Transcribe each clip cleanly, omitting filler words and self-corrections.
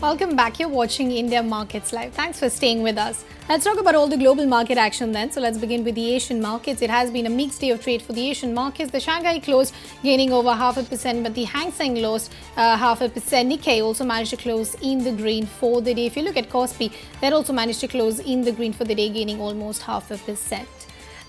Welcome back. You're watching India Markets Live. Thanks for staying with us. Let's talk about all the global market action then. So let's begin with the Asian markets. It has been a mixed day of trade for the Asian markets. The Shanghai closed gaining over 0.5%, but the Hang Seng lost 0.5%. Nikkei also managed to close in the green for the day. If you look at Kospi, that also managed to close in the green for the day, gaining almost 0.5%.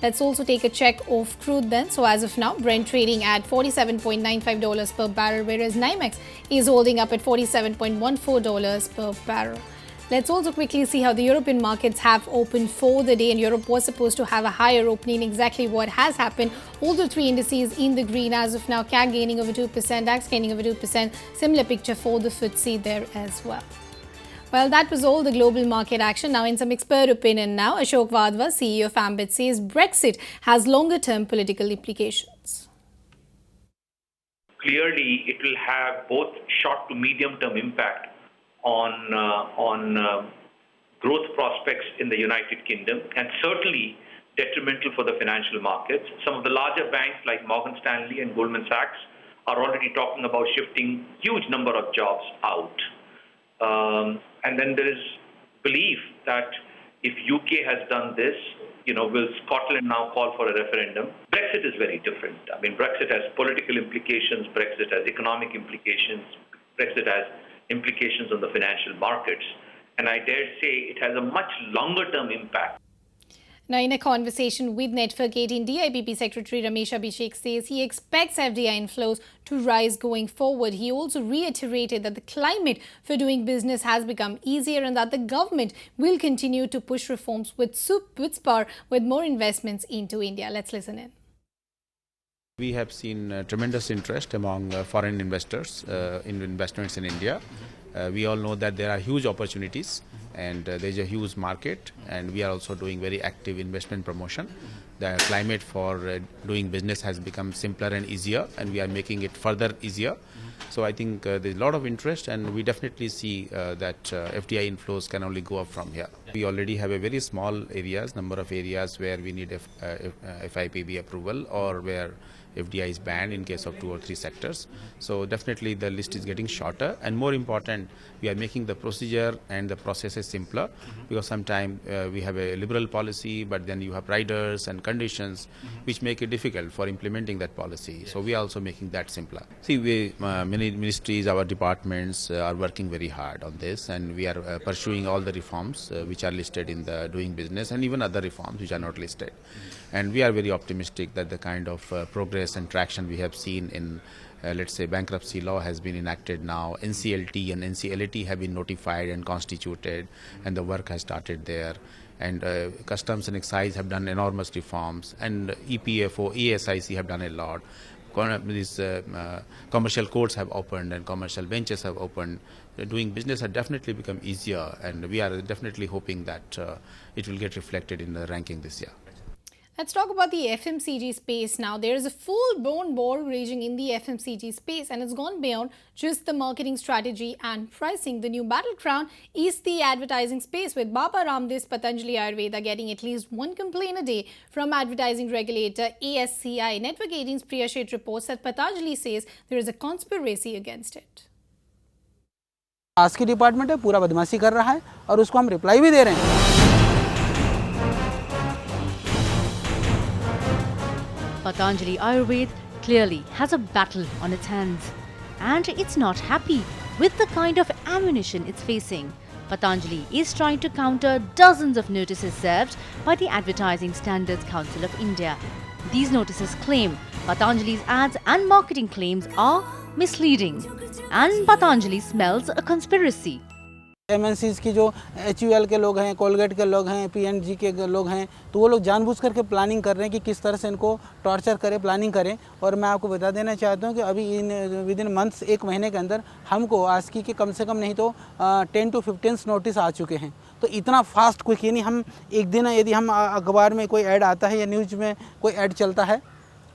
Let's also take a check of crude then. So as of now, Brent trading at $47.95 per barrel, whereas NYMEX is holding up at $47.14 per barrel. Let's also quickly see how the European markets have opened for the day, and Europe was supposed to have a higher opening. Exactly what has happened. All the three indices in the green as of now. CAC gaining over 2%, DAX gaining over 2%. Similar picture for the FTSE there as well. Well, that was all the global market action. Now, in some expert opinion now, Ashok Vadva, CEO of Ambit, says Brexit has longer-term political implications. Clearly, it will have both short to medium-term impact on growth prospects in the United Kingdom, and certainly detrimental for the financial markets. Some of the larger banks like Morgan Stanley and Goldman Sachs are already talking about shifting huge number of jobs out. And then there is belief that if UK has done this, will Scotland now call for a referendum? Brexit is very different. I mean, Brexit has political implications, Brexit has economic implications, Brexit has implications on the financial markets. And I dare say it has a much longer term impact. Now, in a conversation with Network 18, DIPP Secretary Ramesh Abhishek says he expects FDI inflows to rise going forward. He also reiterated that the climate for doing business has become easier and that the government will continue to push reforms with spur with more investments into India. Let's listen in. We have seen tremendous interest among foreign investors in investments in India. We all know that there are huge opportunities and there is a huge market, and we are also doing very active investment promotion. The climate for doing business has become simpler and easier, and we are making it further easier. So I think there is a lot of interest, and we definitely see that FDI inflows can only go up from here. We already have a very small number of areas where we need FIPB approval or where FDI is banned in case of 2 or 3 sectors. So definitely the list is getting shorter, and more important, we are making the procedure and the processes simpler, because sometimes we have a liberal policy, but then you have riders and conditions which make it difficult for implementing that policy. So we are also making that simpler. See, many ministries, our departments are working very hard on this, and we are pursuing all the reforms which are listed in the doing business, and even other reforms which are not listed. And we are very optimistic that the kind of progress and traction we have seen in, let's say, bankruptcy law has been enacted now. NCLT and NCLAT have been notified and constituted, and the work has started there. And customs and excise have done enormous reforms, and EPFO, ESIC have done a lot. These commercial courts have opened and commercial benches have opened. Doing business has definitely become easier, and we are definitely hoping that it will get reflected in the ranking this year. Let's talk about the FMCG space now. There is a full-blown war raging in the FMCG space, and it's gone beyond just the marketing strategy and pricing. The new battleground is the advertising space, with Baba Ramdev's Patanjali Ayurveda getting at least one complaint a day from advertising regulator ASCI. Network 18's Priya Sheth reports that Patanjali says there is a conspiracy against it. आस्की department है, पूरा बदमाशी कर रहा है और उसको हम रिप्लाई भी दे रहे हैं. Patanjali Ayurveda clearly has a battle on its hands, and it's not happy with the kind of ammunition it's facing. Patanjali is trying to counter dozens of notices served by the Advertising Standards Council of India. These notices claim Patanjali's ads and marketing claims are misleading, and Patanjali smells a conspiracy. MNCs की जो HUL के लोग हैं, Colgate के लोग हैं, P&G के लोग हैं, तो वो लोग जानबूझ करके प्लानिंग कर रहे हैं कि किस तरह से इनको टॉर्चर करें, प्लानिंग करें. और मैं आपको बता देना चाहता हूँ कि अभी विद इन मंथ्स, 1 महीने के अंदर हमको आस्की के कम से कम नहीं तो 10 to 15 नोटिस आ चुके हैं. तो इतना फास्ट क्विक, यानी हम एक दिन यदि हम अखबार में कोई ऐड आता है या न्यूज़ में कोई ऐड चलता है,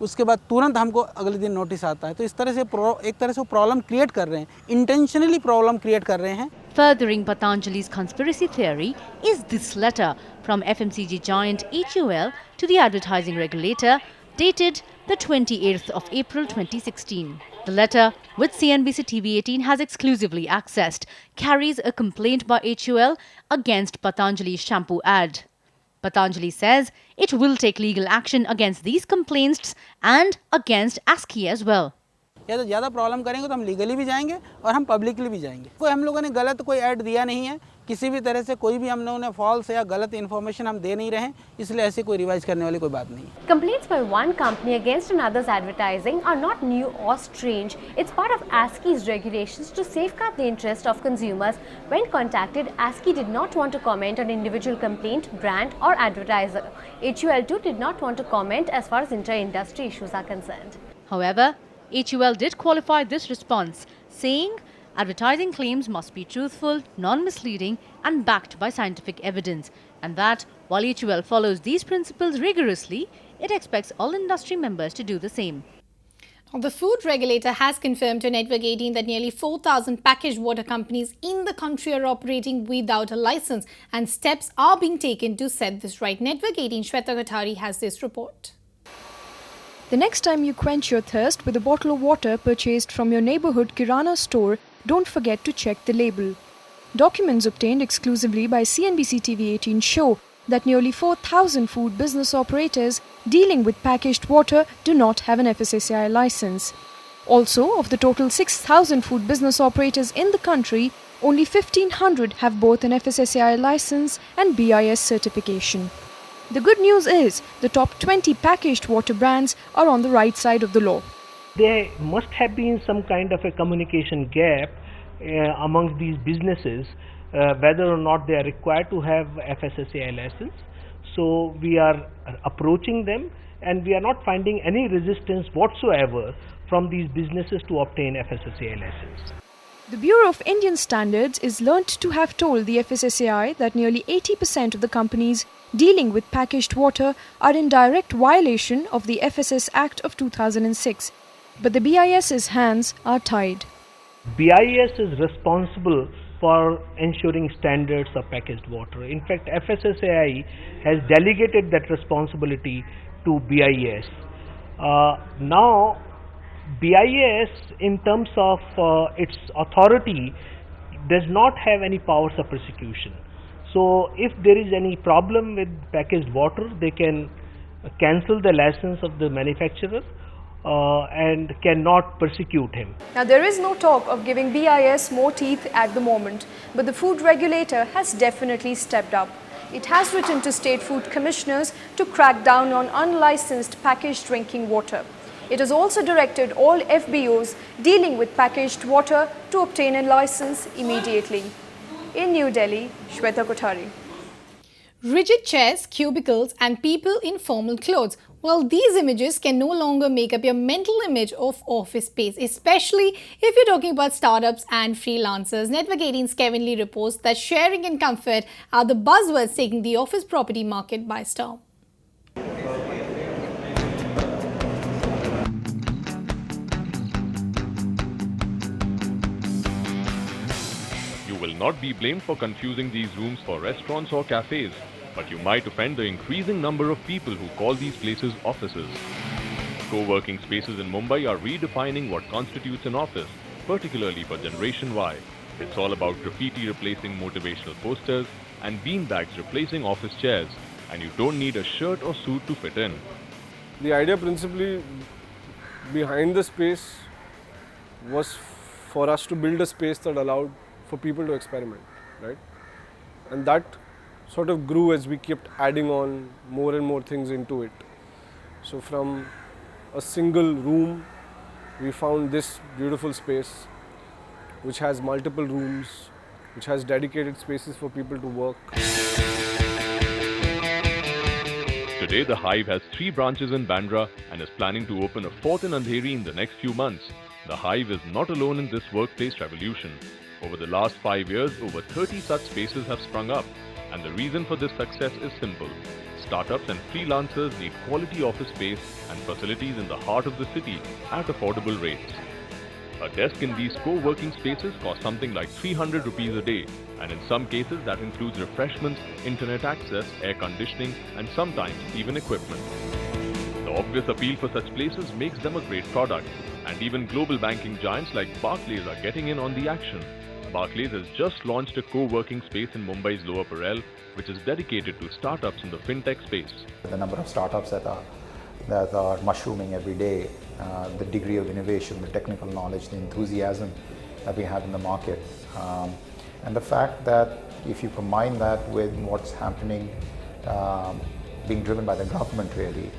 उसके बाद तुरंत हमको अगले दिन नोटिस आता है. तो इस तरह से एक तरह से वो प्रॉब्लम क्रिएट कर रहे हैं, इंटेंशनली प्रॉब्लम क्रिएट कर रहे हैं. Furthering Patanjali's conspiracy theory is this letter from FMCG giant HUL to the advertising regulator, dated the 28th of April 2016. The letter, which CNBC TV18 has exclusively accessed, carries a complaint by HUL against Patanjali's shampoo ad. Patanjali says it will take legal action against these complaints and against ASCI as well. या तो ज़्यादा problem करेंगे तो हम legally भी जाएंगे और हम पब्लिकली भी जाएंगे। कोई हम लोगों ने गलत कोई ऐड दिया नहीं है, किसी भी तरह से कोई भी हम लोगों ने फॉल्स या गलत इन्फॉर्मेशन हम दे नहीं रहे हैं, इसलिए ऐसी कोई रिवाइज करने वाली कोई बात नहीं है। Complaints by one company against another's advertising are not new or strange. It's part of ASCI's regulations to safeguard the interest of consumers. When contacted, ASCI did not want to comment on individual complaint, brand or advertiser. HUL too did not want to comment as far as inter-industry issues are concerned. However, HUL did qualify this response, saying advertising claims must be truthful, non-misleading and backed by scientific evidence, and that while HUL follows these principles rigorously, it expects all industry members to do the same. The food regulator has confirmed to Network 18 that nearly 4,000 packaged water companies in the country are operating without a license, and steps are being taken to set this right. Network 18 Shweta Kothari has this report. The next time you quench your thirst with a bottle of water purchased from your neighborhood Kirana store, don't forget to check the label. Documents obtained exclusively by CNBC TV18 show that nearly 4,000 food business operators dealing with packaged water do not have an FSSAI license. Also, of the total 6,000 food business operators in the country, only 1,500 have both an FSSAI license and BIS certification. The good news is the top 20 packaged water brands are on the right side of the law. There must have been some kind of a communication gap amongst these businesses, whether or not they are required to have FSSAI license. So we are approaching them and we are not finding any resistance whatsoever from these businesses to obtain FSSAI license. The Bureau of Indian Standards is learnt to have told the FSSAI that nearly 80% of the companies dealing with packaged water are in direct violation of the FSS Act of 2006. But the BIS's hands are tied. BIS is responsible for ensuring standards of packaged water. In fact, FSSAI has delegated that responsibility to BIS. Now, BIS, in terms of its authority, does not have any powers of prosecution. So, if there is any problem with packaged water, they can cancel the license of the manufacturer and cannot persecute him. Now, there is no talk of giving BIS more teeth at the moment, but the food regulator has definitely stepped up. It has written to state food commissioners to crack down on unlicensed packaged drinking water. It has also directed all FBOs dealing with packaged water to obtain a license immediately. In New Delhi, Shweta Kothari. Rigid chairs, cubicles and people in formal clothes. Well, these images can no longer make up your mental image of office space, especially if you're talking about startups and freelancers. Network 18's Kevin Lee reports that sharing and comfort are the buzzwords taking the office property market by storm. You will not be blamed for confusing these rooms for restaurants or cafes, but you might offend the increasing number of people who call these places offices. Co-working spaces in Mumbai are redefining what constitutes an office, particularly for Generation Y. It's all about graffiti replacing motivational posters and beanbags replacing office chairs, and you don't need a shirt or suit to fit in. The idea principally behind the space was for us to build a space that allowed for people to experiment, right? And that sort of grew as we kept adding on more and more things into it. So from a single room, we found this beautiful space which has multiple rooms, which has dedicated spaces for people to work. Today, the Hive has 3 branches in Bandra and is planning to open a 4th in Andheri in the next few months. The Hive is not alone in this workplace revolution. Over the last 5 years, over 30 such spaces have sprung up, and the reason for this success is simple. Startups and freelancers need quality office space and facilities in the heart of the city at affordable rates. A desk in these co-working spaces costs something like 300 rupees a day, and in some cases that includes refreshments, internet access, air conditioning, and sometimes even equipment. The obvious appeal for such places makes them a great product, and even global banking giants like Barclays are getting in on the action. Barclays has just launched a co-working space in Mumbai's Lower Parel, which is dedicated to startups in the fintech space. The number of startups that are mushrooming every day, the degree of innovation, the technical knowledge, the enthusiasm that we have in the market, and the fact that if you combine that with what's happening, being driven by the government really,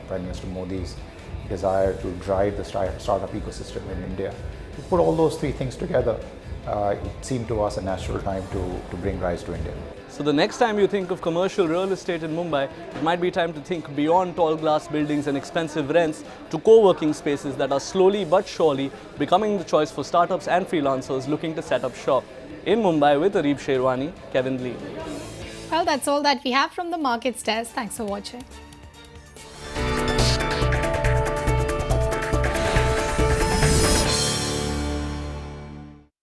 Prime Minister Modi's desire to drive the startup ecosystem in India, to put all those three things together, it seemed to us a natural time to bring RISE to India. So the next time you think of commercial real estate in Mumbai, it might be time to think beyond tall glass buildings and expensive rents to co-working spaces that are slowly but surely becoming the choice for startups and freelancers looking to set up shop. In Mumbai with Areeb Sherwani, Kevin Lee. Well, that's all that we have from the Markets Desk. Thanks for watching.